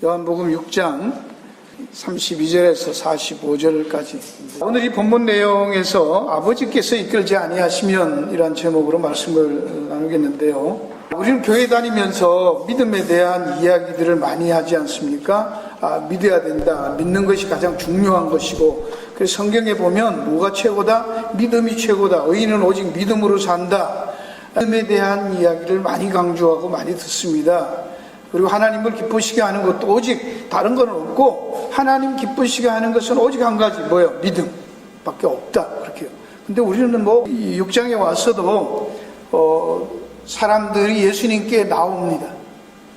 요한복음 6장 32절에서 45절까지. 오늘 이 본문 내용에서 아버지께서 이끌지 아니하시면 이란 제목으로 말씀을 나누겠는데요. 우리는 교회 다니면서 믿음에 대한 이야기들을 많이 하지 않습니까? 믿어야 된다. 믿는 것이 가장 중요한 것이고, 그래서 성경에 보면 뭐가 최고다? 믿음이 최고다. 의인은 오직 믿음으로 산다. 믿음에 대한 이야기를 많이 강조하고 많이 듣습니다. 그리고 하나님을 기쁘시게 하는 것도 오직 다른 건 없고, 하나님 기쁘시게 하는 것은 오직 한 가지, 뭐예요? 믿음 밖에 없다. 그렇게요. 근데 우리는 뭐 6장에 와서도 사람들이 예수님께 나옵니다.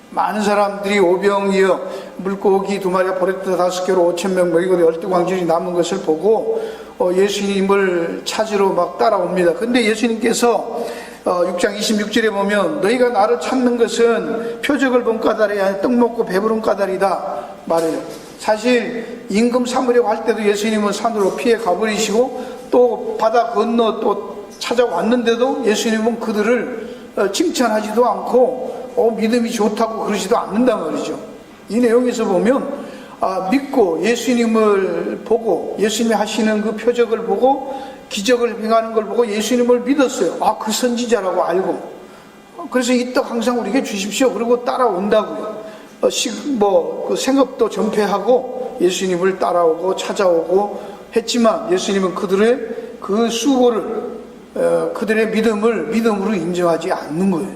많은 사람들이 오병이어 물고기 2마리가 보리떡 5개로 5,000명 먹이고 12광줄이 남은 것을 보고 예수님을 찾으러 막 따라옵니다. 근데 예수님께서 6장 26절에 보면 너희가 나를 찾는 것은 표적을 본 까닭이 아니라 떡 먹고 배부른 까닭이다 말해요. 사실 임금 삼으려고 할 때도 예수님은 산으로 피해 가버리시고 또 바다 건너 또 찾아왔는데도 예수님은 그들을 칭찬하지도 않고 믿음이 좋다고 그러지도 않는단 말이죠. 이 내용에서 보면 믿고 예수님을 보고 예수님이 하시는 그 표적을 보고 기적을 행하는 걸 보고 예수님을 믿었어요. 그 선지자라고 알고. 그래서 이 떡 항상 우리에게 주십시오. 그리고 따라온다고요. 그 생업도 전폐하고 예수님을 따라오고 찾아오고 했지만 예수님은 그들의 그 수고를 그들의 믿음으로 인정하지 않는 거예요.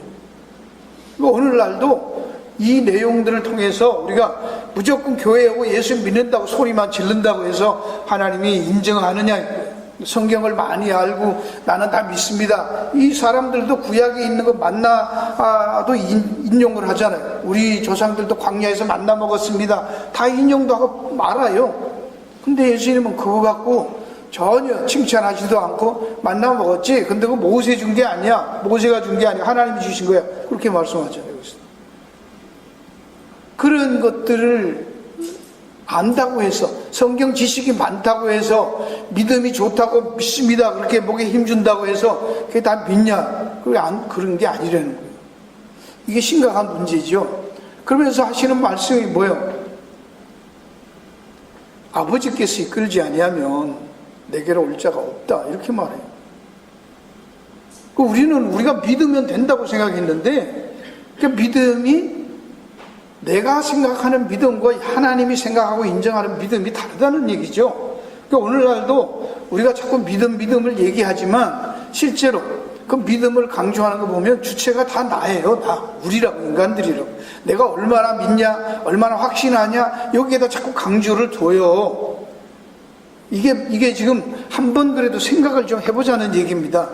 오늘날도 이 내용들을 통해서 우리가 무조건 교회에 오고 예수 믿는다고 소리만 지른다고 해서 하나님이 인정하느냐, 성경을 많이 알고 나는 다 믿습니다. 이 사람들도 구약에 있는 거 만나도 인용을 하잖아요. 우리 조상들도 광야에서 만나 먹었습니다. 다 인용도 하고 말아요. 근데 예수님은 그거 갖고 전혀 칭찬하지도 않고 만나 먹었지. 근데 그거 모세 준 게 아니야. 모세가 준 게 아니야. 하나님이 주신 거야. 그렇게 말씀하잖아요. 그런 것들을 안다고 해서, 성경 지식이 많다고 해서, 믿음이 좋다고 믿습니다. 그렇게 목에 힘준다고 해서 그게 다 믿냐? 그런 게 아니라는 거예요. 이게 심각한 문제죠. 그러면서 하시는 말씀이 뭐예요? 아버지께서 이끌지 아니하면 내게로 올 자가 없다. 이렇게 말해요. 우리가 믿으면 된다고 생각했는데, 그 믿음이 내가 생각하는 믿음과 하나님이 생각하고 인정하는 믿음이 다르다는 얘기죠. 그러니까 오늘날도 우리가 자꾸 믿음을 얘기하지만 실제로 그 믿음을 강조하는 거 보면 주체가 다 나예요. 우리라고, 인간들이라고. 내가 얼마나 믿냐, 얼마나 확신하냐, 여기에다 자꾸 강조를 둬요. 이게 지금 한번 그래도 생각을 좀 해보자는 얘기입니다.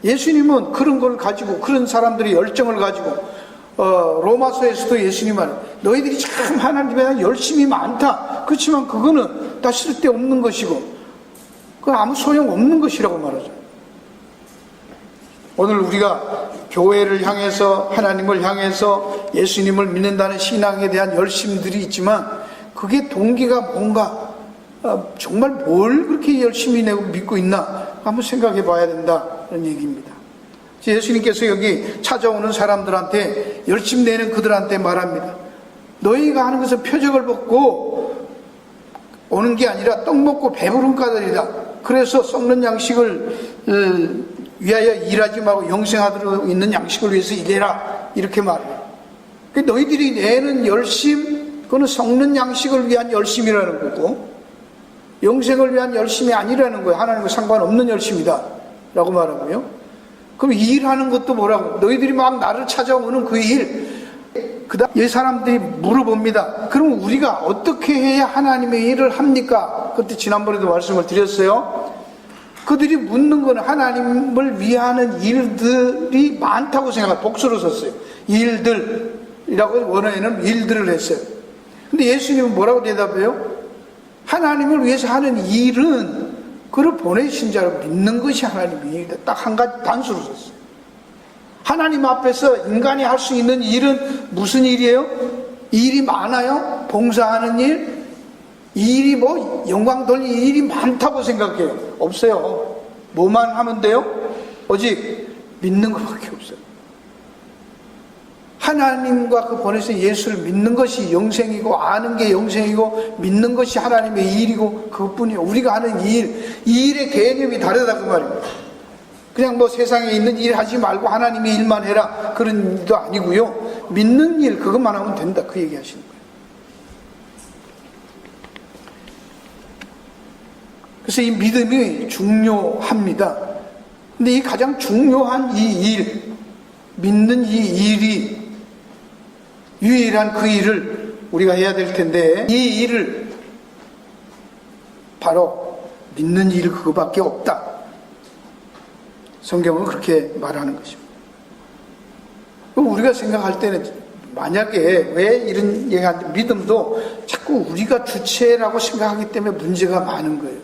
예수님은 그런 걸 가지고, 그런 사람들이 열정을 가지고 로마서에서도 예수님 말은 너희들이 참 하나님에 대한 열심이 많다. 그렇지만 그거는 다 쓸데없는 것이고 그건 아무 소용없는 것이라고 말하죠. 오늘 우리가 교회를 향해서, 하나님을 향해서 예수님을 믿는다는 신앙에 대한 열심들이 있지만 그게 동기가 뭔가, 정말 뭘 그렇게 열심히 내고 믿고 있나 한번 생각해 봐야 된다는 얘기입니다. 예수님께서 여기 찾아오는 사람들한테, 열심 내는 그들한테 말합니다. 너희가 하는 것은 표적을 먹고 오는 게 아니라 떡 먹고 배부른 까닭이다. 그래서 썩는 양식을 위하여 일하지 말고 영생하도록 있는 양식을 위해서 일해라. 이렇게 말해요. 너희들이 내는 열심, 그거는 썩는 양식을 위한 열심이라는 거고 영생을 위한 열심이 아니라는 거예요. 하나님과 상관없는 열심이다 라고 말하고요. 그럼 일하는 것도 뭐라고? 너희들이 막 나를 찾아오는 그 일. 그 다음 이 사람들이 물어봅니다. 그럼 우리가 어떻게 해야 하나님의 일을 합니까? 그때 지난번에도 말씀을 드렸어요. 그들이 묻는 거는 하나님을 위하는 일들이 많다고 생각해요. 복수로 썼어요. 일들이라고 원어에는 일들을 했어요. 근데 예수님은 뭐라고 대답해요? 하나님을 위해서 하는 일은 그를 보내신 자를 믿는 것이 하나님의 일이다. 딱 한 가지 단수로 썼어요. 하나님 앞에서 인간이 할 수 있는 일은 무슨 일이에요? 일이 많아요? 봉사하는 일? 일이 뭐 영광 돌릴 일이 많다고 생각해요. 없어요. 뭐만 하면 돼요? 오직 믿는 것밖에 없어요. 하나님과 그 보내신 예수를 믿는 것이 영생이고, 아는 게 영생이고, 믿는 것이 하나님의 일이고, 그것뿐이에요. 우리가 하는 이 일의 개념이 다르다 그 말입니다. 그냥 뭐 세상에 있는 일 하지 말고 하나님의 일만 해라, 그런 일도 아니고요. 믿는 일 그것만 하면 된다, 그 얘기 하시는 거예요. 그래서 이 믿음이 중요합니다. 근데 이 가장 중요한 이 일, 믿는 이 일이 유일한 그 일을 우리가 해야 될 텐데, 이 일을 바로 믿는 일 그거밖에 없다. 성경은 그렇게 말하는 것입니다. 우리가 생각할 때는 만약에 왜 이런 얘기하는지, 믿음도 자꾸 우리가 주체라고 생각하기 때문에 문제가 많은 거예요.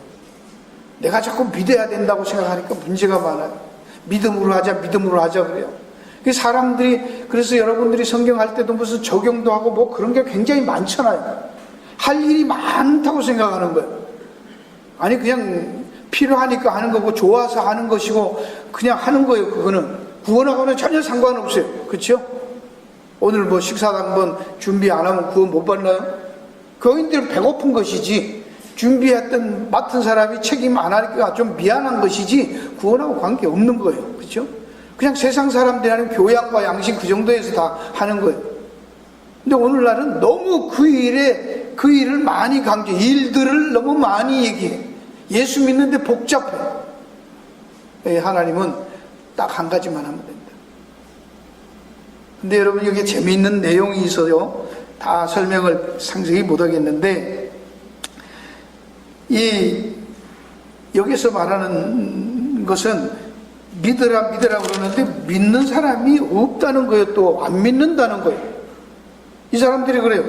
내가 자꾸 믿어야 된다고 생각하니까 문제가 많아요. 믿음으로 하자 그래요. 사람들이, 그래서 여러분들이 성경할 때도 무슨 적용도 하고 뭐 그런 게 굉장히 많잖아요. 할 일이 많다고 생각하는 거예요. 아니 그냥 필요하니까 하는 거고, 좋아서 하는 것이고, 그냥 하는 거예요. 그거는 구원하고는 전혀 상관없어요. 그렇죠? 오늘 뭐 식사당번 준비 안 하면 구원 못 받나요? 교인들은 배고픈 것이지, 준비했던 맡은 사람이 책임 안 하니까 좀 미안한 것이지, 구원하고 관계 없는 거예요. 그렇죠? 그냥 세상 사람들이 하는 교양과 양식 그 정도에서 다 하는 거예요. 근데 오늘날은 너무 그 일을 많이 일들을 너무 많이 얘기해. 예수 믿는데 복잡해. 하나님은 딱 한 가지만 하면 된다. 근데 여러분, 여기 재미있는 내용이 있어요. 다 설명을 상세히 못 하겠는데, 여기서 말하는 것은 믿으라 그러는데 믿는 사람이 없다는 거예요. 또 안 믿는다는 거예요. 이 사람들이 그래요.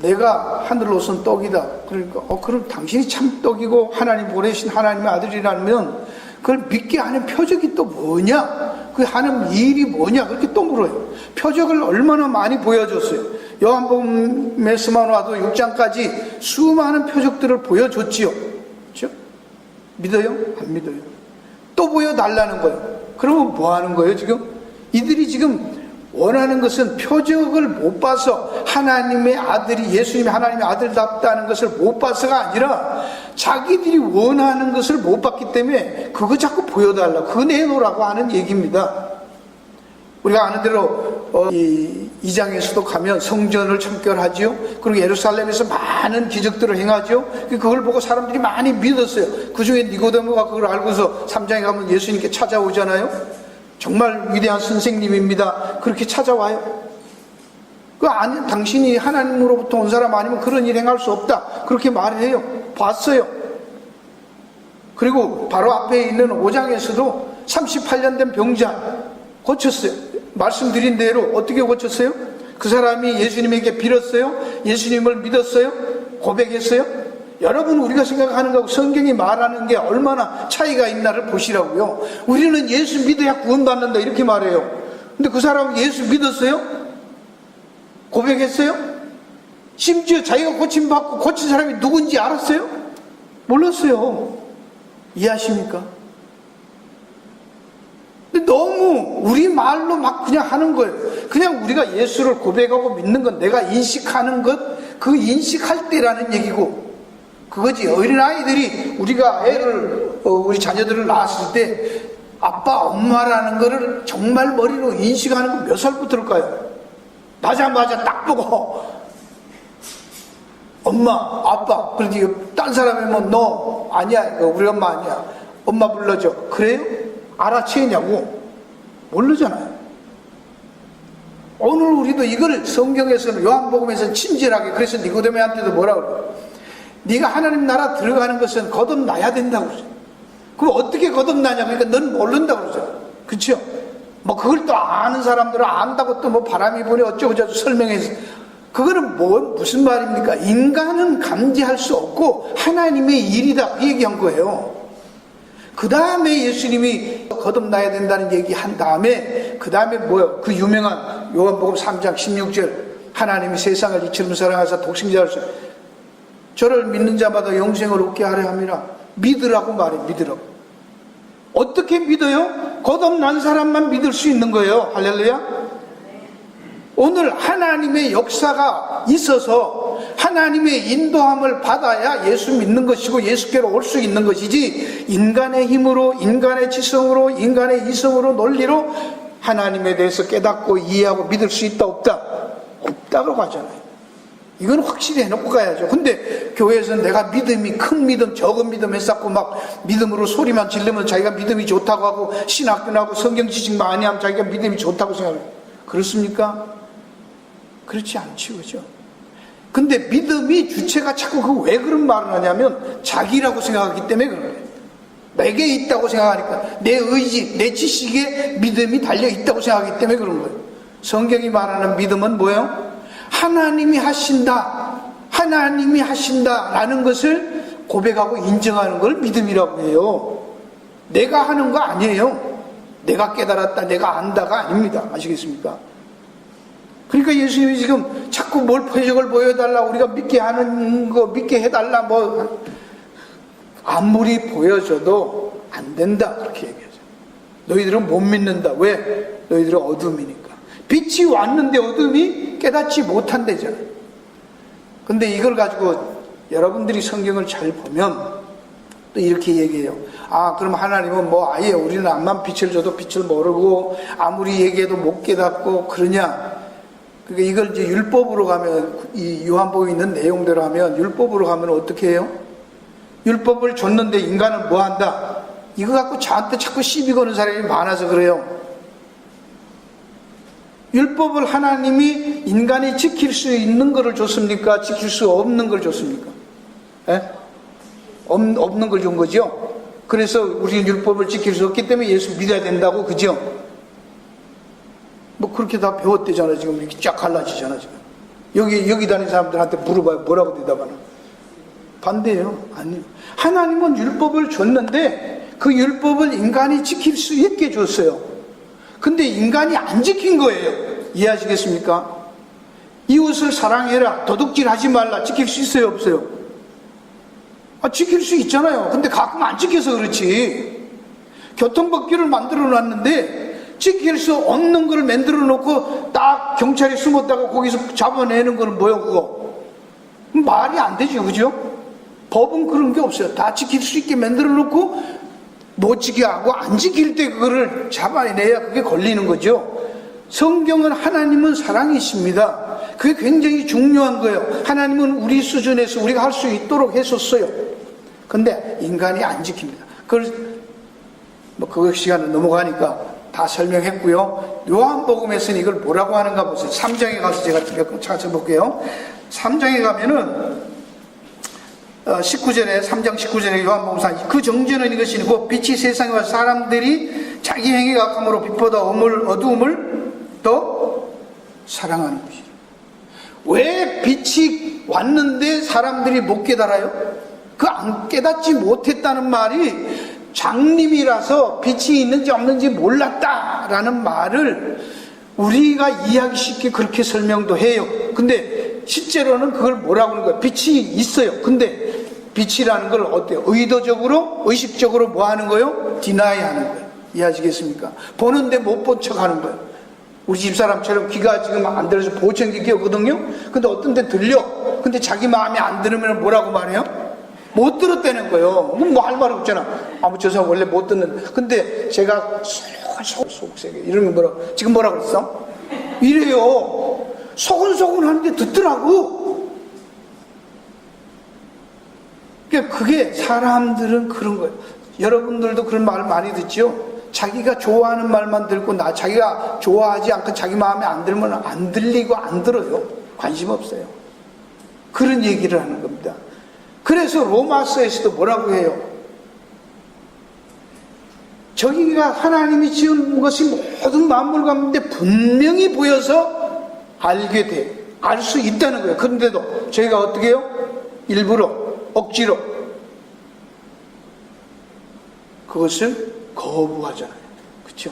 내가 하늘로 쏜 떡이다. 그러니까 그럼 당신이 참 떡이고 하나님 보내신 하나님의 아들이라면 그걸 믿게 하는 표적이 또 뭐냐? 그 하는 일이 뭐냐? 그렇게 또 물어요. 표적을 얼마나 많이 보여줬어요. 요한복음에서만 와도 6장까지 수많은 표적들을 보여줬지요. 그렇죠? 믿어요? 안 믿어요? 또 보여달라는 거예요. 그러면 뭐 하는 거예요 지금? 이들이 지금 원하는 것은 표적을 못 봐서 하나님의 아들이, 예수님이 하나님의 아들답다는 것을 못 봐서가 아니라 자기들이 원하는 것을 못 봤기 때문에 그거 자꾸 보여달라고, 그거 내놓으라고 하는 얘기입니다. 우리가 아는 대로 2장에서도 가면 성전을 청결하지요. 그리고 예루살렘에서 많은 기적들을 행하죠. 그걸 보고 사람들이 많이 믿었어요. 그 중에 니고데모가 그걸 알고서 3장에 가면 예수님께 찾아오잖아요. 정말 위대한 선생님입니다. 그렇게 찾아와요. 당신이 하나님으로부터 온 사람 아니면 그런 일 행할 수 없다. 그렇게 말을 해요. 봤어요. 그리고 바로 앞에 있는 5장에서도 38년 된 병자 고쳤어요. 말씀드린 대로 어떻게 고쳤어요? 그 사람이 예수님에게 빌었어요. 예수님을 믿었어요. 고백했어요. 여러분, 우리가 생각하는 거하고 성경이 말하는 게 얼마나 차이가 있나를 보시라고요. 우리는 예수 믿어야 구원받는다 이렇게 말해요. 근데 그 사람은 예수 믿었어요? 고백했어요? 심지어 자기가 고침받고 고친 사람이 누군지 알았어요? 몰랐어요. 이해하십니까? 근데 너무 우리 말로 막 그냥 하는 거예요. 그냥 우리가 예수를 고백하고 믿는 건 내가 인식하는 것, 그 인식할 때라는 얘기고, 그거지. 어린아이들이 우리가 우리 자녀들을 낳았을 때 아빠, 엄마라는 거를 정말 머리로 인식하는 건 몇 살부터일까요? 나자마자 딱 보고 엄마, 아빠. 그러지. 딴 사람이면 너 아니야, 우리 엄마 아니야, 엄마 불러줘. 그래요? 알아채냐고? 모르잖아요. 오늘 우리도 이걸 성경에서는, 요한복음에서는 친절하게, 그래서 니고데모한테도 뭐라 그래요? 네가 하나님 나라 들어가는 것은 거듭나야 된다고 그러죠. 그럼 어떻게 거듭나냐? 그러니까 넌 모른다고 그러죠. 그렇죠? 뭐 그걸 또 아는 사람들은 안다고 또 뭐 바람이 부니 어쩌고저쩌고 설명해서, 그거는 무슨 말입니까? 인간은 감지할 수 없고 하나님의 일이다, 그 얘기한 거예요. 그 다음에 예수님이 거듭나야 된다는 얘기 한 다음에, 그 다음에 뭐요? 그 유명한 요한복음 3장 16절, 하나님이 세상을 이처럼 사랑하사 독생자를 저를 믿는 자마다 영생을 얻게 하려 함이라. 믿으라고 말해. 믿으라고. 어떻게 믿어요? 거듭난 사람만 믿을 수 있는 거예요. 할렐루야. 오늘 하나님의 역사가 있어서 하나님의 인도함을 받아야 예수 믿는 것이고 예수께로 올 수 있는 것이지, 인간의 힘으로, 인간의 지성으로, 인간의 이성으로, 논리로 하나님에 대해서 깨닫고 이해하고 믿을 수 있다 없다? 없다고 하잖아요. 이건 확실히 해놓고 가야죠. 근데 교회에서는 내가 믿음이 큰 믿음, 적은 믿음 했었고 막 믿음으로 소리만 지르면 자기가 믿음이 좋다고 하고, 신학교 나고 성경 지식 많이 하면 자기가 믿음이 좋다고 생각해요. 그렇습니까? 그렇지 않죠, 그죠? 근데 믿음이 주체가 자꾸 왜 그런 말을 하냐면 자기라고 생각하기 때문에 그런 거예요. 내게 있다고 생각하니까, 내 의지, 내 지식에 믿음이 달려있다고 생각하기 때문에 그런 거예요. 성경이 말하는 믿음은 뭐예요? 하나님이 하신다, 하나님이 하신다라는 것을 고백하고 인정하는 걸 믿음이라고 해요. 내가 하는 거 아니에요. 내가 깨달았다, 내가 안다가 아닙니다. 아시겠습니까? 그러니까 예수님이 지금 자꾸 뭘 표적을 보여달라, 우리가 믿게 하는 거 믿게 해달라, 뭐 아무리 보여줘도 안 된다 그렇게 얘기하죠. 너희들은 못 믿는다. 왜? 너희들은 어둠이니까. 빛이 왔는데 어둠이 깨닫지 못한대잖아요. 근데 이걸 가지고 여러분들이 성경을 잘 보면 또 이렇게 얘기해요. 아, 그럼 하나님은 뭐 아예 우리는 암만 빛을 줘도 빛을 모르고 아무리 얘기해도 못 깨닫고 그러냐? 그러니까 이걸 이제 율법으로 가면, 이 요한복음에 있는 내용대로 하면, 율법으로 가면 어떻게 해요? 율법을 줬는데 인간은 뭐 한다? 이거 갖고 저한테 자꾸 시비 거는 사람이 많아서 그래요. 율법을 하나님이 인간이 지킬 수 있는 것을 줬습니까? 지킬 수 없는 걸 줬습니까? 예? 없는 걸 준 거죠? 그래서 우리는 율법을 지킬 수 없기 때문에 예수 믿어야 된다고, 그죠? 뭐 그렇게 다 배웠대잖아. 지금 이렇게 쫙 갈라지잖아. 지금 여기 다니는 사람들한테 물어봐요. 뭐라고 대답하나? 반대예요. 아니요. 하나님은 율법을 줬는데 그 율법을 인간이 지킬 수 있게 줬어요. 근데 인간이 안 지킨 거예요. 이해하시겠습니까? 이웃을 사랑해라, 도둑질 하지 말라, 지킬 수 있어요, 없어요? 아, 지킬 수 있잖아요. 근데 가끔 안 지켜서 그렇지. 교통법규를 만들어 놨는데 지킬 수 없는 걸 만들어 놓고 딱 경찰이 숨었다가 거기서 잡아내는 거는 뭐예요, 그거? 말이 안 되죠, 그죠? 법은 그런 게 없어요. 다 지킬 수 있게 만들어 놓고 못 지게 하고 안 지킬 때 그거를 잡아내야 그게 걸리는 거죠. 성경은 하나님은 사랑이십니다. 그게 굉장히 중요한 거예요. 하나님은 우리 수준에서 우리가 할 수 있도록 했었어요. 근데 인간이 안 지킵니다. 그걸 뭐 그 시간은 넘어가니까 다 설명했고요. 요한복음에서는 이걸 뭐라고 하는가 보세요. 3장에 가서 제가 몇 번 찾아볼게요. 3장에 가면은 19절에, 3장 19절에 요한복음상, 그 정죄는 이것이니 곧 빛이 세상에 와서 사람들이 자기 행위가 악함으로 빛보다 어두움을 더 사랑하는 것이죠. 왜 빛이 왔는데 사람들이 못 깨달아요? 그 안 깨닫지 못했다는 말이 장님이라서 빛이 있는지 없는지 몰랐다라는 말을 우리가 이해하기 쉽게 그렇게 설명도 해요. 근데 실제로는 그걸 뭐라고 하는 거예요? 빛이 있어요. 근데 빛이라는 걸 어때요? 의도적으로, 의식적으로 뭐 하는 거예요? 디나이 하는 거예요. 이해하시겠습니까? 보는데 못 본 척 하는 거예요. 우리 집사람처럼 귀가 지금 안 들어서 보청기 끼었거든요? 근데 어떤 데 들려. 근데 자기 마음에 안 들으면 뭐라고 말해요? 못 들었다는 거예요. 뭐 할 말 없잖아. 아무 저 사람 원래 못 듣는. 근데 제가 속세게 이러면 지금 뭐라 그랬어? 이래요. 소근소근 하는데 듣더라고. 그러니까 그게 사람들은 그런 거예요. 여러분들도 그런 말을 많이 듣죠? 자기가 좋아하는 말만 듣고 자기가 좋아하지 않고 자기 마음에 안 들면 안 들리고 안 들어요. 관심 없어요. 그런 얘기를 하는 겁니다. 그래서 로마서에서도 뭐라고 해요? 저기가 하나님이 지은 것이 모든 만물 가운데 분명히 보여서 알게 돼. 알 수 있다는 거예요. 그런데도 저희가 어떻게 해요? 일부러, 억지로 그것을 거부하잖아요. 그렇죠?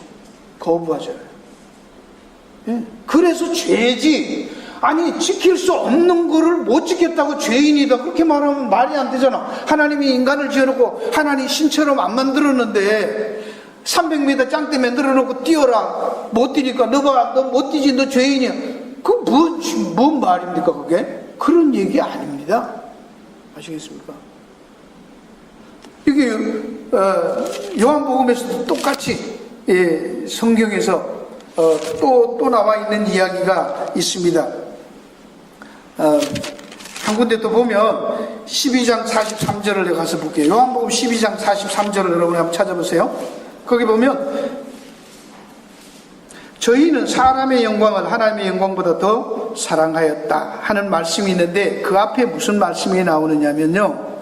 거부하잖아요. 예? 그래서 죄지. 아니, 지킬 수 없는 거를 못 지켰다고 죄인이다 그렇게 말하면 말이 안 되잖아. 하나님이 인간을 지어놓고 하나님 신처럼 안 만들었는데 300m 짱대 만들어놓고 뛰어라. 못 뛰니까 너 봐, 너 못 뛰지, 너 죄인이야. 뭔 말입니까, 그게? 그런 얘기 아닙니다. 아시겠습니까? 이게, 요한복음에서도 똑같이, 성경에서, 또 나와 있는 이야기가 있습니다. 한 군데 또 보면, 12장 43절을 내가 가서 볼게요. 요한복음 12장 43절을 여러분이 한번 찾아보세요. 거기 보면, 저희는 사람의 영광을 하나님의 영광보다 더 사랑하였다 하는 말씀이 있는데 그 앞에 무슨 말씀이 나오느냐면요,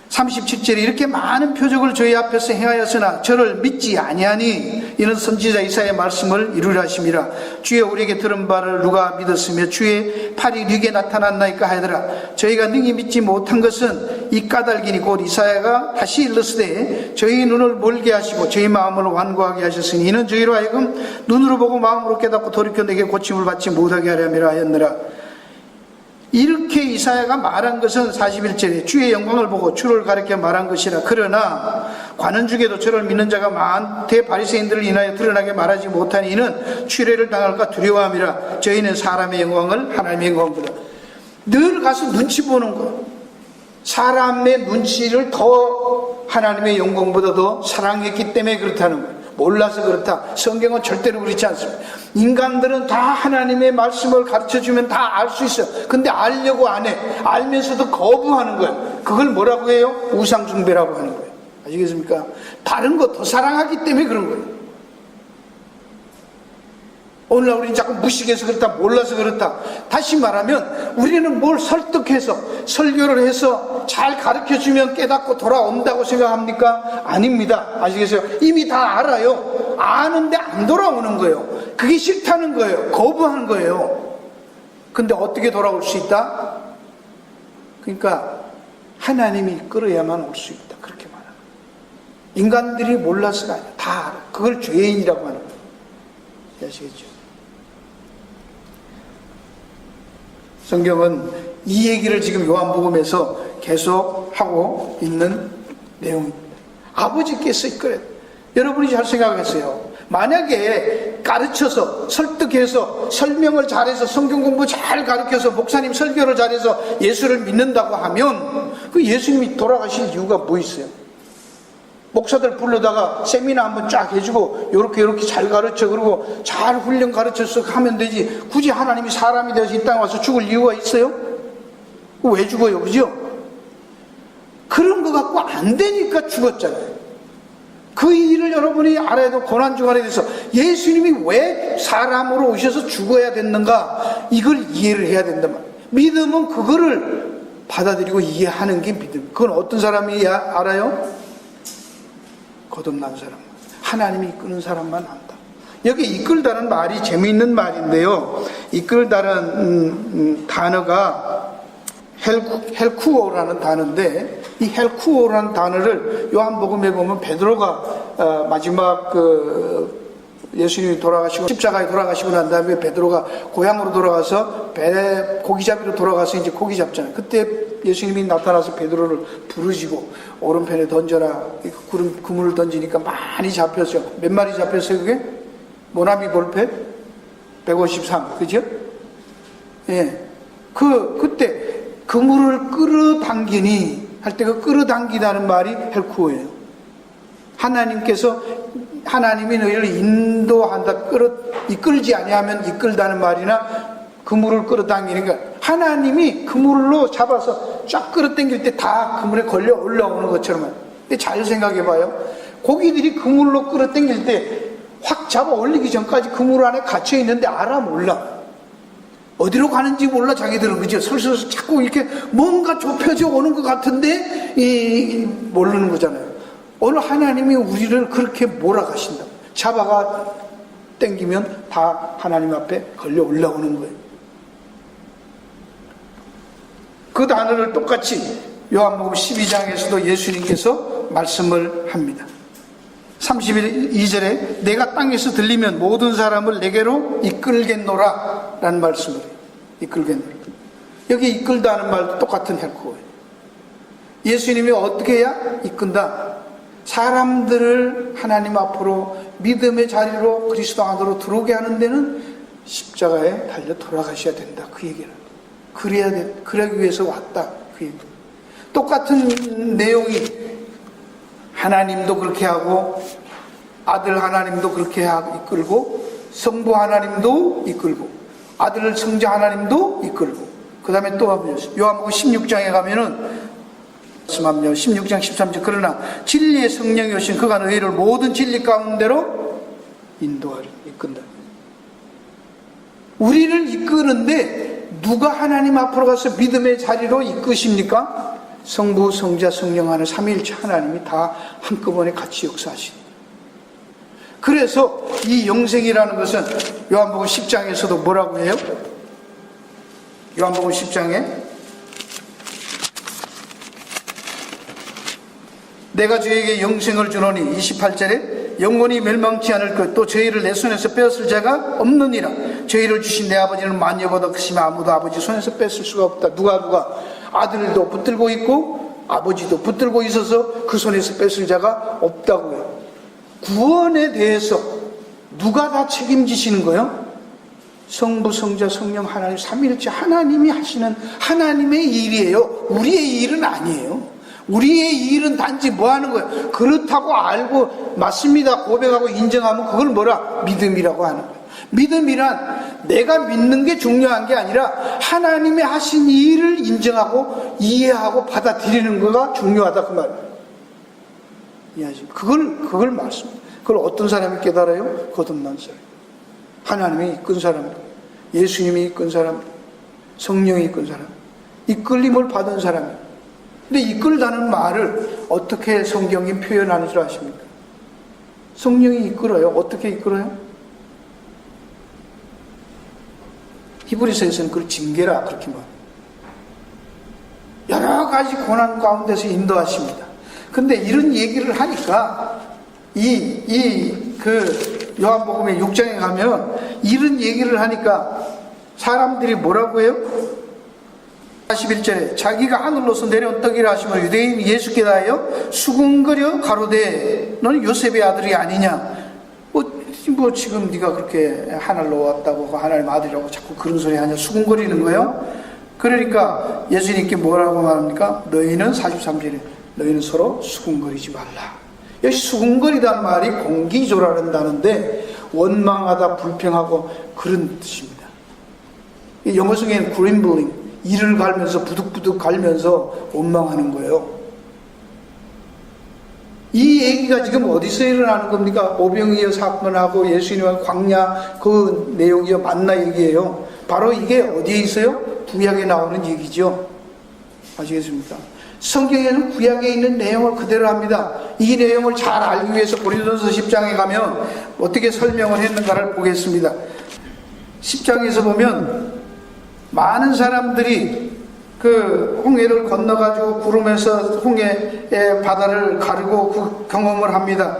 37절에 이렇게 많은 표적을 저희 앞에서 행하였으나 저를 믿지 아니하니 이는 선지자 이사야의 말씀을 이루려 하심이라. 주여 우리에게 들은 바를 누가 믿었으며 주의 팔이 네게 나타났나이까 하더라. 저희가 능히 믿지 못한 것은 이 까닭이니 곧 이사야가 다시 일렀으되 저희 눈을 멀게 하시고 저희 마음을 완고하게 하셨으니 이는 저희로 하여금 눈으로 보고 마음으로 깨닫고 돌이켜 내게 고침을 받지 못하게 하려 함이라 하였느라. 이렇게 이사야가 말한 것은 41절에 주의 영광을 보고 주를 가리켜 말한 것이라. 그러나 관원 중에도 저를 믿는 자가 많되 바리새인들을 인하여 드러나게 말하지 못하니 이는 추례를 당할까 두려워함이라. 저희는 사람의 영광을 하나님의 영광보다 늘 가서 눈치 보는 거, 사람의 눈치를 더 하나님의 영광보다 더 사랑했기 때문에 그렇다는 거예요. 몰라서 그렇다. 성경은 절대로 그렇지 않습니다. 인간들은 다 하나님의 말씀을 가르쳐주면 다 알 수 있어요. 근데 알려고 안 해. 알면서도 거부하는 거예요. 그걸 뭐라고 해요? 우상숭배라고 하는 거예요. 아시겠습니까? 다른 거 더 사랑하기 때문에 그런 거예요. 오늘날 우리는 자꾸 무식해서 그렇다, 몰라서 그렇다. 다시 말하면 우리는 뭘 설득해서 설교를 해서 잘 가르쳐주면 깨닫고 돌아온다고 생각합니까? 아닙니다. 아시겠어요? 이미 다 알아요. 아는데 안 돌아오는 거예요. 그게 싫다는 거예요. 거부하는 거예요. 근데 어떻게 돌아올 수 있다? 그러니까 하나님이 끌어야만 올 수 있다. 그렇게 말하는 거예요. 인간들이 몰라서가 아니라 다 알아. 그걸 죄인이라고 하는 거예요. 아시겠죠? 성경은 이 얘기를 지금 요한복음에서 계속 하고 있는 내용입니다. 아버지께서 이끌어요. 여러분이 잘 생각했어요. 만약에 가르쳐서 설득해서 설명을 잘해서 성경 공부 잘 가르쳐서 목사님 설교를 잘해서 예수를 믿는다고 하면 그 예수님이 돌아가실 이유가 뭐 있어요? 목사들 불러다가 세미나 한번 쫙 해주고 요렇게 잘 가르쳐 그러고 잘 훈련 가르쳐서 하면 되지. 굳이 하나님이 사람이 되어서 이 땅에 와서 죽을 이유가 있어요? 왜 죽어요? 그죠? 그런 거 갖고 안 되니까 죽었잖아요. 그 일을 여러분이 알아야 될 고난주간에 대해서 예수님이 왜 사람으로 오셔서 죽어야 됐는가, 이걸 이해를 해야 된단 말이에요. 믿음은 그거를 받아들이고 이해하는 게 믿음. 그건 어떤 사람이 알아요? 거듭난 사람, 하나님이 이끄는 사람만 안다. 여기 이끌다는 말이 재미있는 말인데요. 이끌다는 단어가 헬쿠오라는 단어인데, 이 헬쿠오라는 단어를 요한복음에 보면 베드로가 마지막 예수님이 돌아가시고 십자가에 돌아가시고 난 다음에 베드로가 고향으로 돌아가서 고기잡이로 돌아가서 이제 고기 잡잖아요. 그때 예수님이 나타나서 베드로를 부르시고 오른편에 던져라. 그물을 던지니까 많이 잡혔어요. 몇 마리 잡혔어요 그게? 모나미 볼펜? 153, 그죠? 예. 그때 그물을 끌어당기니 할 때 그 끌어당기다는 말이 헬쿠오예요. 하나님이 너희를 인도한다, 이끌지 아니하면 이끌다는 말이나 그물을 끌어당기니까 하나님이 그물로 잡아서 쫙 끌어당길 때 다 그물에 걸려 올라오는 것처럼. 근데 잘 생각해봐요. 고기들이 그물로 끌어당길 때 확 잡아 올리기 전까지 그물 안에 갇혀 있는데 알아 몰라. 어디로 가는지 몰라 자기들은. 그죠? 설설 자꾸 이렇게 뭔가 좁혀져 오는 것 같은데 모르는 거잖아요. 오늘 하나님이 우리를 그렇게 몰아가신다. 잡아가 땡기면 다 하나님 앞에 걸려 올라오는 거예요. 그 단어를 똑같이 요한복음 12장에서도 예수님께서 말씀을 합니다. 32절에 내가 땅에서 들리면 모든 사람을 내게로 이끌겠노라 라는 말씀을 해요. 이끌겠노라. 여기 이끌다는 말도 똑같은 헬코예요. 예수님이 어떻게 해야 이끈다? 사람들을 하나님 앞으로 믿음의 자리로 그리스도 안으로 들어오게 하는 데는 십자가에 달려 돌아가셔야 된다. 그 얘기를. 그러기 위해서 왔다. 그 얘기. 똑같은 내용이 하나님도 그렇게 하고 아들 하나님도 그렇게 이끌고 성부 하나님도 이끌고 아들 성자 하나님도 이끌고 그 다음에 또 요한복음 16장에 가면은 16장 13절 그러나 진리의 성령이 오신 그가 너희를 모든 진리 가운데로 인도하리 이끈다. 우리를 이끄는데 누가 하나님 앞으로 가서 믿음의 자리로 이끄십니까? 성부, 성자, 성령 하는 삼위일체 하나님이 다 한꺼번에 같이 역사하신. 그래서 이 영생이라는 것은 요한복음 10장에서도 뭐라고 해요? 요한복음 10장에 내가 저에게 영생을 주노니 28절에 영원히 멸망치 않을 것 또 저희를 내 손에서 빼앗을 자가 없느니라. 저희를 주신 내 아버지는 만유보다 크시며 아무도 아버지 손에서 뺏을 수가 없다. 누가 아들도 붙들고 있고 아버지도 붙들고 있어서 그 손에서 뺏을 자가 없다고요. 구원에 대해서 누가 다 책임지시는 거예요? 성부, 성자, 성령 하나님 삼위일체 하나님이 하시는 하나님의 일이에요. 우리의 일은 아니에요. 우리의 일은 단지 뭐 하는 거예요? 그렇다고 알고 맞습니다 고백하고 인정하면 그걸 뭐라? 믿음이라고 하는 거예요. 믿음이란 내가 믿는 게 중요한 게 아니라 하나님이 하신 일을 인정하고 이해하고 받아들이는 거가 중요하다 그 말이에요. 이해하시죠? 그걸 말씀. 그걸 어떤 사람이 깨달아요? 거듭난 사람. 하나님이 이끈 사람, 예수님이 이끈 사람, 성령이 이끈 사람, 이끌림을 받은 사람이에요. 근데 이끌다는 말을 어떻게 성경이 표현하는 줄 아십니까? 성령이 이끌어요. 어떻게 이끌어요? 히브리서에서는 그걸 징계라 그렇게 말해요. 여러 가지 고난 가운데서 인도하십니다. 근데 이런 얘기를 하니까 요한복음의 6장에 가면 이런 얘기를 하니까 사람들이 뭐라고 해요? 41절에 자기가 하늘로서 내려온 떡이라 하시면 유대인 예수께 대하여 수군거려 가로되 너는 요셉의 아들이 아니냐. 뭐 지금 네가 그렇게 하늘로 왔다고 하나님 아들이라고 자꾸 그런 소리 하냐 수군거리는 거예요. 그러니까 예수님께 뭐라고 말합니까? 너희는 43절에 너희는 서로 수군거리지 말라. 여기 수군거리다는 말이 공기조라는다는데 원망하다 불평하고 그런 뜻입니다. 영어 속에는 grumbling 이를 갈면서 부득부득 갈면서 원망하는 거예요. 이 얘기가 지금 어디서 일어나는 겁니까? 오병이어 사건하고 예수님과 광야 그 내용이요 만나 얘기예요. 바로 이게 어디에 있어요? 구약에 나오는 얘기죠. 아시겠습니까? 성경에는 구약에 있는 내용을 그대로 합니다. 이 내용을 잘 알기 위해서 고린도서 10장에 가면 어떻게 설명을 했는가를 보겠습니다. 10장에서 보면 많은 사람들이 그 홍해를 건너가지고 구름에서 홍해의 바다를 가르고 그 경험을 합니다.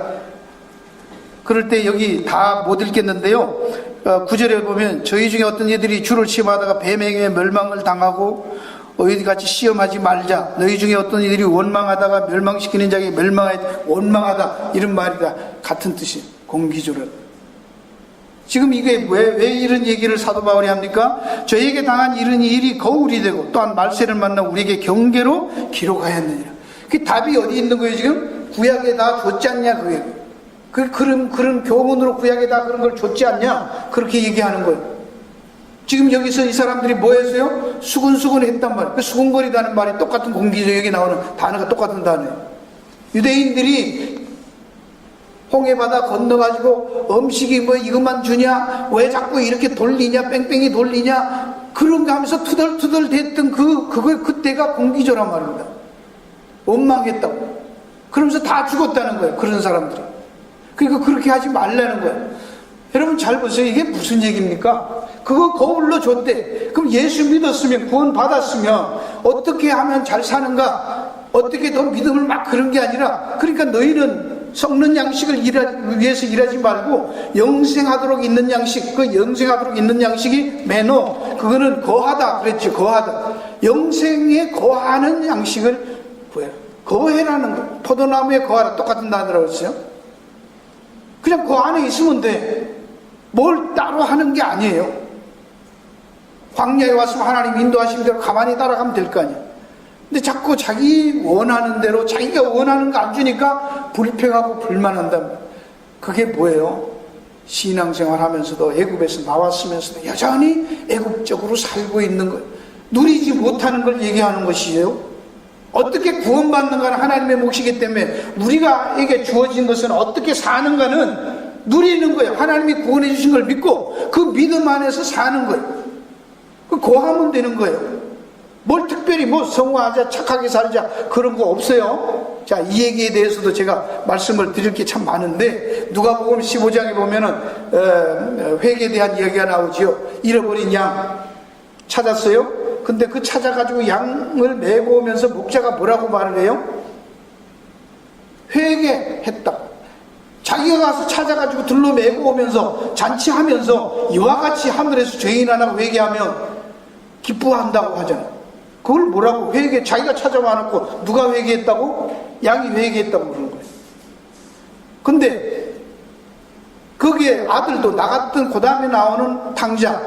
그럴 때 여기 다 못 읽겠는데요. 9절에 보면 저희 중에 어떤 이들이 주를 시험하다가 뱀에게 멸망을 당하고 너희같이 시험하지 말자. 너희 중에 어떤 이들이 원망하다가 멸망시키는 자에게 멸망하여 원망하다. 이런 말이다. 같은 뜻이 공기조를. 지금 이게 왜 이런 얘기를 사도 바울이 합니까? 저에게 당한 이런 일이 거울이 되고 또한 말세를 만나 우리에게 경계로 기록하였느니라. 그 답이 어디 있는 거예요 지금? 구약에 다 줬지 않냐 그게. 그런 교훈으로 구약에 다 그런 걸 줬지 않냐? 그렇게 얘기하는 거예요. 지금 여기서 이 사람들이 뭐 했어요? 수근수근 했단 말이에요. 수근거리다는 말이 똑같은 공기조 여기 나오는 단어가 똑같은 단어예요. 유대인들이 홍해바다 건너가지고 음식이 뭐 이것만 주냐? 왜 자꾸 이렇게 돌리냐? 뺑뺑이 돌리냐? 그런 거 하면서 투덜투덜 됐던 그때가 공기조란 말입니다. 원망했다고. 그러면서 다 죽었다는 거예요. 그런 사람들이. 그러니까 그렇게 하지 말라는 거예요. 여러분 잘 보세요. 이게 무슨 얘기입니까? 그거 거울로 줬대. 그럼 예수 믿었으면 구원 받았으면 어떻게 하면 잘 사는가? 어떻게 더 믿음을 막 그런 게 아니라 그러니까 너희는 썩는 양식을 위해서 일하지 말고 영생하도록 있는 양식, 그 영생하도록 있는 양식이 매너, 그거는 거하다 그랬죠. 거하다. 영생에 거하는 양식을 구해라. 거해라는 거. 포도나무에 거하라. 똑같은 단어라고 했어요. 그냥 그 안에 있으면 돼. 뭘 따로 하는 게 아니에요. 광야에 와서 하나님 인도하신 대로 가만히 따라가면 될 거 아니에요. 근데 자꾸 자기 원하는 대로 자기가 원하는 거 안 주니까 불평하고 불만한다면 그게 뭐예요? 신앙생활 하면서도 애굽에서 나왔으면서도 여전히 애굽적으로 살고 있는 거예요. 누리지 못하는 걸 얘기하는 것이에요. 어떻게 구원받는가는 하나님의 몫이기 때문에 우리가에게 주어진 것은 어떻게 사는가는 누리는 거예요. 하나님이 구원해 주신 걸 믿고 그 믿음 안에서 사는 거예요. 그 고하면 되는 거예요. 뭘 특별히 뭐 성화하자 착하게 살자 그런 거 없어요. 자, 이 얘기에 대해서도 제가 말씀을 드릴 게 참 많은데 누가복음 15장에 보면은 회개에 대한 이야기가 나오지요. 잃어버린 양 찾았어요. 근데 그 찾아가지고 양을 메고 오면서 목자가 뭐라고 말을 해요? 회개했다. 자기가 가서 찾아가지고 들로 메고 오면서 잔치하면서 이와 같이 하늘에서 죄인 하나가 회개하면 기뻐한다고 하잖아요. 그걸 뭐라고 회개, 자기가 찾아와 놓고 누가 회개했다고? 양이 회개했다고 그러는 거예요. 근데 거기에 아들도 나갔던 그 다음에 나오는 탕자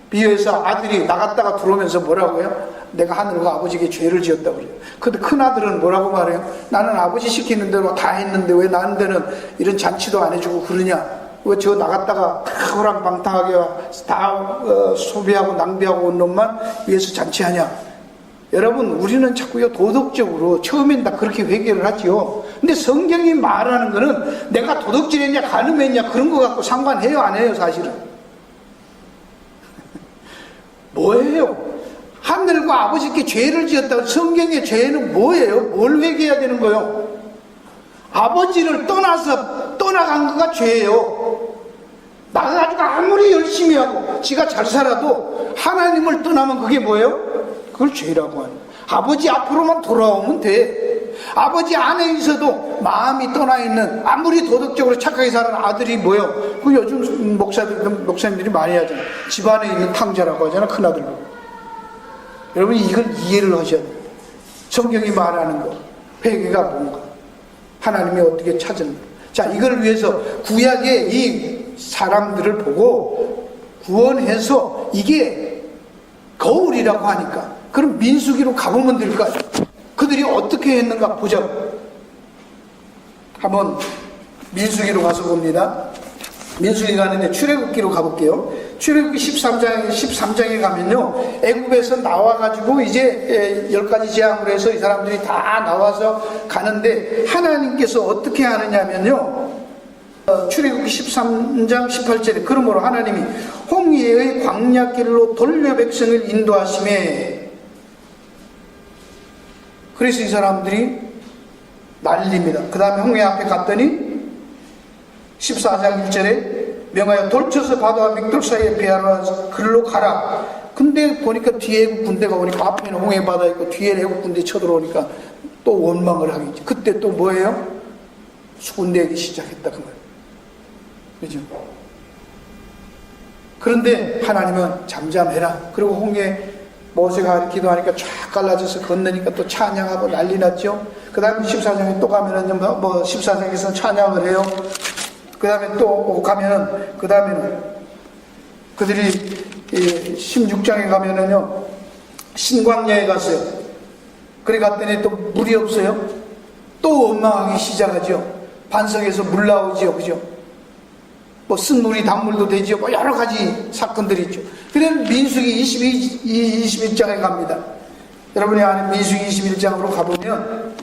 비유해서 아들이 나갔다가 들어오면서 뭐라고 해요? 내가 하늘과 아버지에게 죄를 지었다고 그래요. 근데 큰아들은 뭐라고 말해요? 나는 아버지 시키는 대로 다 했는데 왜 나한테는 이런 잔치도 안 해주고 그러냐? 왜 저 나갔다가 호랑방탕하게 다 소비하고 낭비하고 온 놈만 위해서 잔치하냐? 여러분, 우리는 자꾸요 도덕적으로 처음엔 다 그렇게 회개를 하지요. 근데 성경이 말하는 거는 내가 도덕질했냐 간음했냐 그런 거 갖고 상관해요 안 해요? 사실은 뭐예요? 하늘과 아버지께 죄를 지었다고. 성경의 죄는 뭐예요? 뭘 회개해야 되는 거예요? 아버지를 떠나서 떠나간 거가 죄예요. 나가가지고 아무리 열심히 하고 지가 잘 살아도 하나님을 떠나면 그게 뭐예요? 그걸 죄라고 하는 거예요. 아버지 앞으로만 돌아오면 돼. 아버지 안에 있어도 마음이 떠나있는 아무리 도덕적으로 착하게 사는 아들이 뭐예요? 그 요즘 목사님들이 많이 하잖아요. 집안에 있는 탕자라고 하잖아, 큰아들. 여러분이 이걸 이해를 하셔야 돼요. 성경이 말하는 거 회개가 뭔가, 하나님이 어떻게 찾은가. 자, 이걸 위해서 구약의 이 사람들을 보고 구원해서 이게 거울이라고 하니까 그럼 민수기로 가보면 될 거 아니에요. 그들이 어떻게 했는가 보자고. 한번 민수기로 가서 봅니다. 민수기 가는데 출애굽기로 가볼게요. 출애굽기 13장에 가면요, 애굽에서 나와가지고 이제 10가지 재앙으로 해서 이 사람들이 다 나와서 가는데 하나님께서 어떻게 하느냐면요, 출애굽기 13장 18절에 그러므로 하나님이 홍해의 광야길로 돌려 백성을 인도하심에, 그래서 이 사람들이 난립니다. 그 다음에 홍해 앞에 갔더니 14장 1절에 명하여 돌쳐서 바다와 믹돌 사이에 배하러 글로 가라. 근데 보니까 뒤에 애국 군대가 오니까 앞에는 홍해 바다 있고 뒤에 애국 군대 쳐들어오니까 또 원망을 하겠지. 그때 또 뭐예요? 수군대기 시작했다 그 말. 그죠? 그런데 하나님은 잠잠해라. 그리고 홍해 모세가 기도하니까 쫙 갈라져서 건너니까 또 찬양하고 난리 났죠. 그 다음에 14장에 또 가면은 14장에서는 찬양을 해요. 그 다음에 또 가면은, 그 다음에는 그들이 16장에 가면은요, 신광야에 갔어요. 그래 갔더니 또 물이 없어요. 또 원망하기 시작하죠. 반석에서 물 나오지요. 그죠? 뭐 쓴물이 단물도 되지요. 뭐 여러 가지 사건들이 있죠. 그래서 민수기 21장에 갑니다. 여러분이 아는 민수기 21장으로 가보면,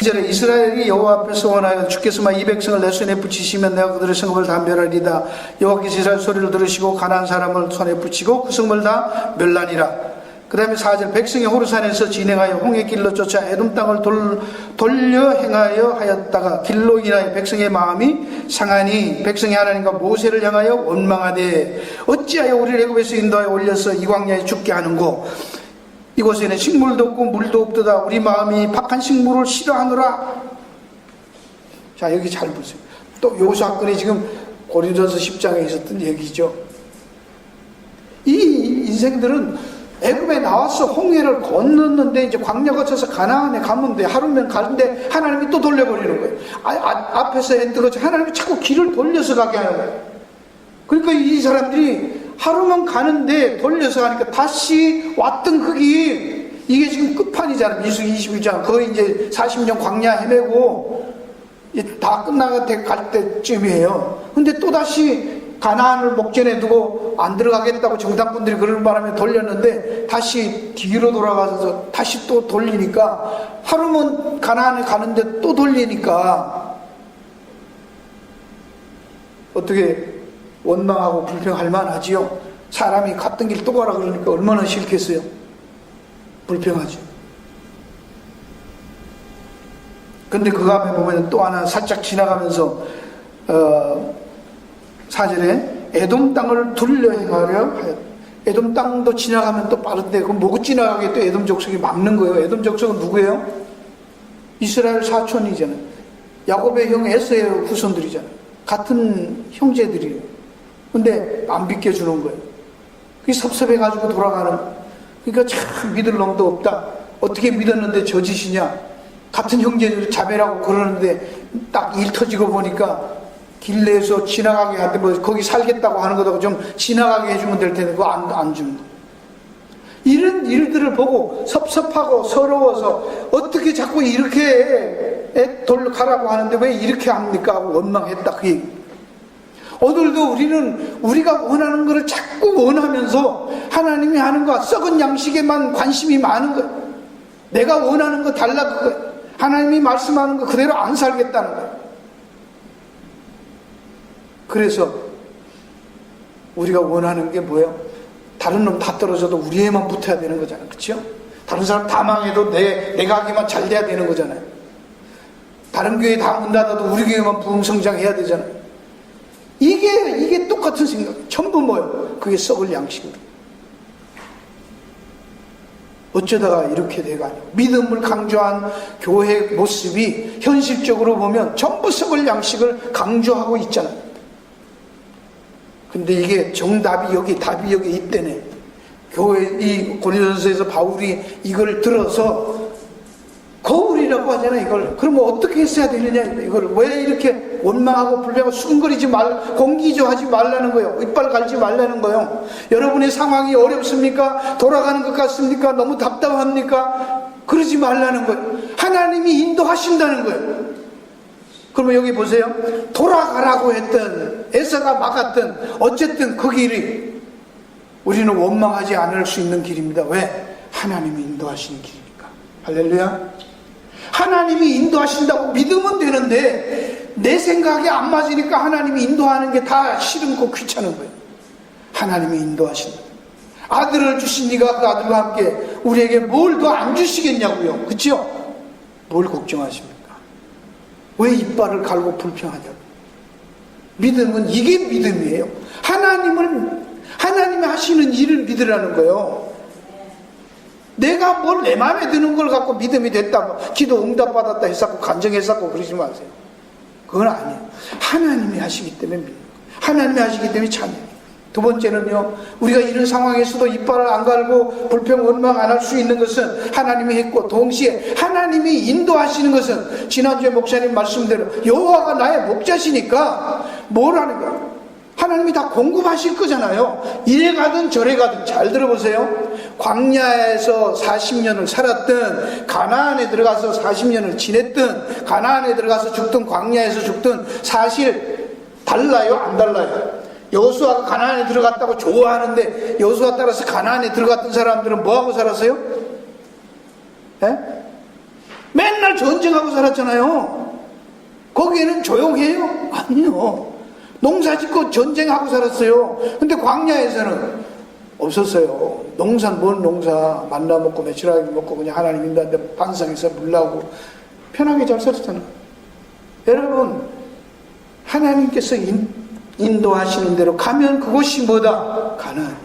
이전에 이스라엘이 여호와 앞에 소원하여 주께서 이 백성을 내 손에 붙이시면 내가 그들의 성읍을 다 멸하리다. 여호와께서 이스라엘 소리를 들으시고 가나안 사람을 손에 붙이고 그 성읍을 다 멸하리라. 그 다음에 4절 백성이 호르산에서 진행하여 홍해 길로 쫓아 에돔 땅을 돌려 행하여 하였다가 길로 인하여 백성의 마음이 상하니 백성이 하나님과 모세를 향하여 원망하되 어찌하여 우리를 애굽에서 인도하여 올려서 이 광야에 죽게 하는고 이곳에는 식물도 없고 물도 없도다. 우리 마음이 박한 식물을 싫어하노라. 자, 여기 잘 보세요. 또 요 사건이 지금 고린도서 10장에 있었던 얘기죠. 이 인생들은 애굽에 나와서 홍해를 건넜는데 이제 광야 거쳐서 가나안에 가면 돼. 하루면 가는데 하나님이 또 돌려버리는 거예요. 앞에서 했던 것처럼 하나님이 자꾸 길을 돌려서 가게 하는 거예요. 그러니까 이 사람들이 하루만 가는데 돌려서 가니까 다시 왔던 그 길, 이게 지금 끝판이잖아. 민수기 21장. 거의 이제 40년 광야 헤매고 다 끝나갈 때쯤이에요. 근데 또다시 가나안을 목전에 두고 안 들어가겠다고 정탐꾼들이 그러는 바람에 돌렸는데 다시 뒤로 돌아가서 다시 또 돌리니까, 하루만 가나안에 가는데 또 돌리니까 어떻게 원망하고 불평할 만하지요. 사람이 갔던 길 또 가라 그러니까 얼마나 싫겠어요. 불평하죠. 근데 그 앞에 보면 또 하나 살짝 지나가면서 4절에 에돔 땅을 둘러 행하려 하였다. 에돔 땅도 지나가면 또 빠른데 그럼 못 지나가게 또 에돔 족속이 막는 거예요. 에돔 족속은 누구예요? 이스라엘 사촌이잖아요. 야곱의 형 에서의 후손들이잖아요. 같은 형제들이에요. 근데 안 비켜주는 거예요. 그게 섭섭해가지고 돌아가는 거예요. 그러니까 참 믿을 놈도 없다. 어떻게 믿었는데 저 짓이냐. 같은 형제들 자매라고 그러는데 딱 일 터지고 보니까 길 내에서 지나가게 하는데 뭐 거기 살겠다고 하는 거다고 좀 지나가게 해주면 될 텐데 그거 안 주는 거예요. 이런 일들을 보고 섭섭하고 서러워서 어떻게 자꾸 이렇게 가라고 하는데 왜 이렇게 합니까 하고 원망했다 그 얘기. 오늘도 우리는 우리가 원하는 것을 자꾸 원하면서 하나님이 하는 것 썩은 양식에만 관심이 많은 거예요. 내가 원하는 거 달라 그거예요. 하나님이 말씀하는 거 그대로 안 살겠다는 거예요. 그래서 우리가 원하는 게 뭐예요? 다른 놈 다 떨어져도 우리 애만 붙어야 되는 거잖아요. 그렇죠? 다른 사람 다 망해도 내 가게만 잘 돼야 되는 거잖아요. 다른 교회 다 문 닫아도 우리 교회만 부흥성장해야 되잖아요. 이게 똑같은 생각이에요. 전부 뭐예요? 그게 썩을 양식으로. 어쩌다가 이렇게 돼가요. 믿음을 강조한 교회 모습이 현실적으로 보면 전부 썩을 양식을 강조하고 있잖아요. 근데 이게 정답이 여기, 답이 여기 있대네. 교회, 이 고린도전서에서 바울이 이걸 들어서 거울이라고 하잖아요, 이걸. 그러면 어떻게 했어야 되느냐, 이걸. 왜 이렇게 원망하고 불평하고 숨거리지 공기조하지 말라는 거예요. 이빨 갈지 말라는 거예요. 여러분의 상황이 어렵습니까? 돌아가는 것 같습니까? 너무 답답합니까? 그러지 말라는 거예요. 하나님이 인도하신다는 거예요. 그러면 여기 보세요. 돌아가라고 했던, 에서가 막았던, 어쨌든 그 길이 우리는 원망하지 않을 수 있는 길입니다. 왜? 하나님이 인도하시는 길이니까. 할렐루야. 하나님이 인도하신다고 믿으면 되는데 내 생각에 안 맞으니까 하나님이 인도하는 게 다 싫고 귀찮은 거예요. 하나님이 인도하신다. 아들을 주시니까 그 아들과 함께 우리에게 뭘 더 안 주시겠냐고요. 그렇죠? 뭘 걱정하십니까? 왜 이빨을 갈고 불평하냐고. 믿음은 이게 믿음이에요. 하나님이 하시는 일을 믿으라는 거예요. 내가 뭘 내 마음에 드는 걸 갖고 믿음이 됐다, 기도 응답받았다 했었고 간증했었고 그러지 마세요. 그건 아니에요. 하나님이 하시기 때문에 믿는 거예요. 하나님이 하시기 때문에 찬양해요. 두 번째는요, 우리가 이런 상황에서도 이빨을 안 갈고 불평 원망 안 할 수 있는 것은 하나님이 했고, 동시에 하나님이 인도하시는 것은 지난주에 목사님 말씀대로 여호와가 나의 목자시니까 뭘 하는 거야? 하나님이 다 공급하실 거잖아요. 이래 가든 저래 가든. 잘 들어보세요. 광야에서 40년을 살았든 가나안에 들어가서 40년을 지냈든 가나안에 들어가서 죽든 광야에서 죽든 사실 달라요? 안 달라요? 여호수아가 가나안에 들어갔다고 좋아하는데 여호수아 따라서 가나안에 들어갔던 사람들은 뭐하고 살았어요? 에? 맨날 전쟁하고 살았잖아요. 거기에는 조용해요? 아니요. 농사짓고 전쟁하고 살았어요. 근데 광야에서는 없었어요. 뭔 농사 만나 먹고 매출하게 먹고 그냥 하나님 인도한데 반상에서 물나오고 편하게 잘 살았잖아요. 여러분, 하나님께서 인도하시는 대로 가면 그것이 뭐다? 가나안.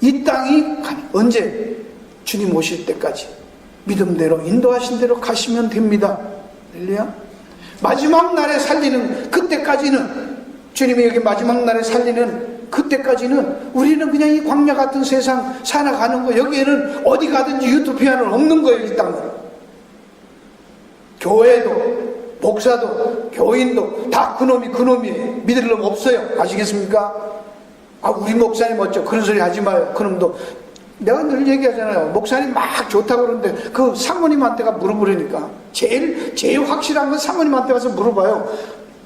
이 땅이 언제? 주님 오실 때까지 믿음대로 인도하신 대로 가시면 됩니다. 할렐루야. 마지막 날에 살리는 그때까지는, 주님이 여기 마지막 날에 살리는 그때까지는 우리는 그냥 이 광야 같은 세상 살아가는 거. 여기에는 어디 가든지 유토피아는 없는 거예요. 이 땅은. 교회도 목사도 교인도 다 그놈이에요. 믿을 놈 없어요. 아시겠습니까? 아, 우리 목사님 어쩌 그런 소리 하지 마요. 그놈도 내가 늘 얘기하잖아요. 목사님 막 좋다고 그러는데 그 사모님한테가 물어보려니까 제일 확실한 건 사모님한테 가서 물어봐요.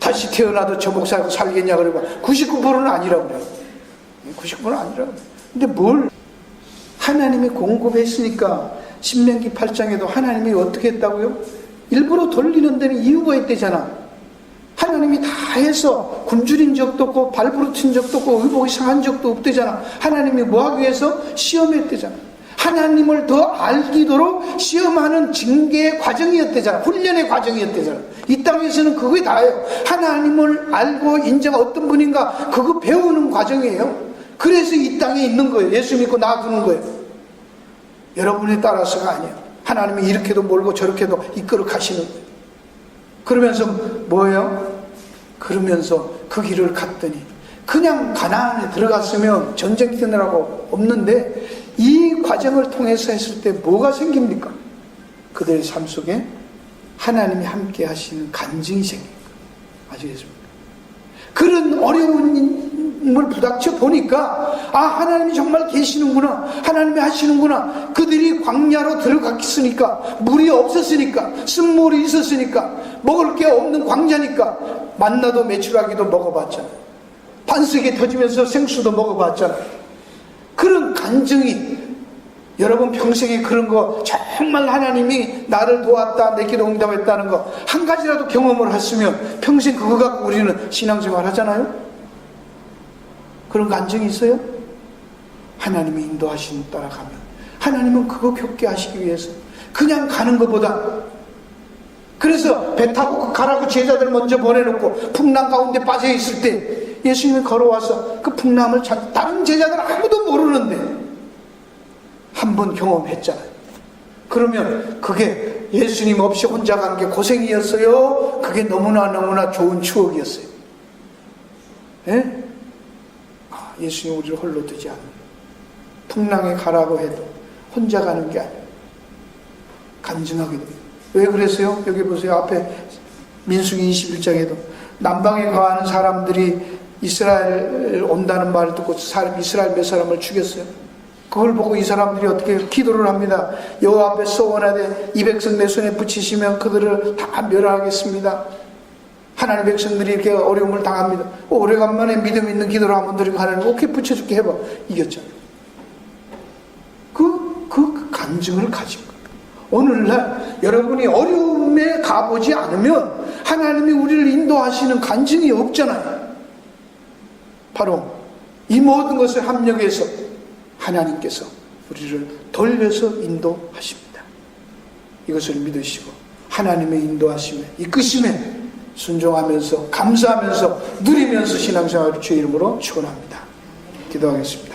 다시 태어나도 저 목사하고 살겠냐 그러고 99%는 아니라고 그래요. 99%는 아니라고. 근데 뭘 하나님이 공급했으니까 신명기 8장에도 하나님이 어떻게 했다고요? 일부러 돌리는 데는 이유가 있대잖아. 하나님이 다 해서 굶주린 적도 없고 발부르친 적도 없고 의복이 상한 적도 없대잖아. 하나님이 뭐하기 위해서 시험했대잖아. 하나님을 더 알기도록 시험하는 징계의 과정이었대잖아. 훈련의 과정이었대잖아. 이 땅에서는 그게 다예요. 하나님을 알고 인자가 어떤 분인가 그거 배우는 과정이에요. 그래서 이 땅에 있는 거예요. 예수 믿고 놔두는 거예요. 여러분에 따라서가 아니에요. 하나님이 이렇게도 몰고 저렇게도 이끌어 가시는 거예요. 그러면서 뭐예요? 그러면서 그 길을 갔더니 그냥 가나안에 들어갔으면 전쟁 뛰느라고 없는데 이 과정을 통해서 했을 때 뭐가 생깁니까? 그들의 삶 속에 하나님이 함께 하시는 간증이 생깁니다. 아시겠습니까? 그런 어려움을 부닥쳐 보니까 아, 하나님이 정말 계시는구나, 하나님이 하시는구나. 그들이 광야로 들어갔으니까 물이 없었으니까, 쓴물이 있었으니까, 먹을 게 없는 광야니까 만나도 메추라기도 먹어봤잖아요. 반석이 터지면서 생수도 먹어봤잖아요. 그런 간증이 여러분 평생에 그런 거 정말 하나님이 나를 도왔다, 내 기도 응답했다는 거 한 가지라도 경험을 했으면 평생 그거 갖고 우리는 신앙생활 하잖아요. 그런 간증이 있어요? 하나님이 인도하시는 따라가면 하나님은 그거 겪게 하시기 위해서 그냥 가는 것보다, 그래서 배 타고 가라고 제자들 먼저 보내놓고 풍랑 가운데 빠져 있을 때 예수님이 걸어와서 그 풍랑을 다른 제자들 아무도 모르는데 한 번 경험했잖아요. 그러면 그게 예수님 없이 혼자 간 게 고생이었어요? 그게 너무나 좋은 추억이었어요? 예? 아, 예수님 우리를 홀로 두지 않는, 풍랑에 가라고 해도 혼자 가는 게 아니에요. 간증하게 돼요. 왜 그랬어요? 여기 보세요. 앞에 민수기 21장에도 남방에 거하는 사람들이 이스라엘 온다는 말을 듣고 이스라엘 몇 사람을 죽였어요. 그걸 보고 이 사람들이 어떻게 기도를 합니다. 여호와 앞에 소원하되 이 백성 내 손에 붙이시면 그들을 다 멸하겠습니다. 하나님 백성들이 이렇게 어려움을 당합니다. 오래간만에 믿음 있는 기도를 한번 드리고 하나님 오케이 붙여줄게 해봐. 이겼잖아요. 그 간증을 가진 거예요. 오늘날 여러분이 어려움에 가보지 않으면 하나님이 우리를 인도하시는 간증이 없잖아요. 바로 이 모든 것을 합력해서 하나님께서 우리를 돌려서 인도하십니다. 이것을 믿으시고 하나님의 인도하심에 이끄심에 순종하면서 감사하면서 누리면서 신앙생활을 주의 이름으로 축원합니다. 기도하겠습니다.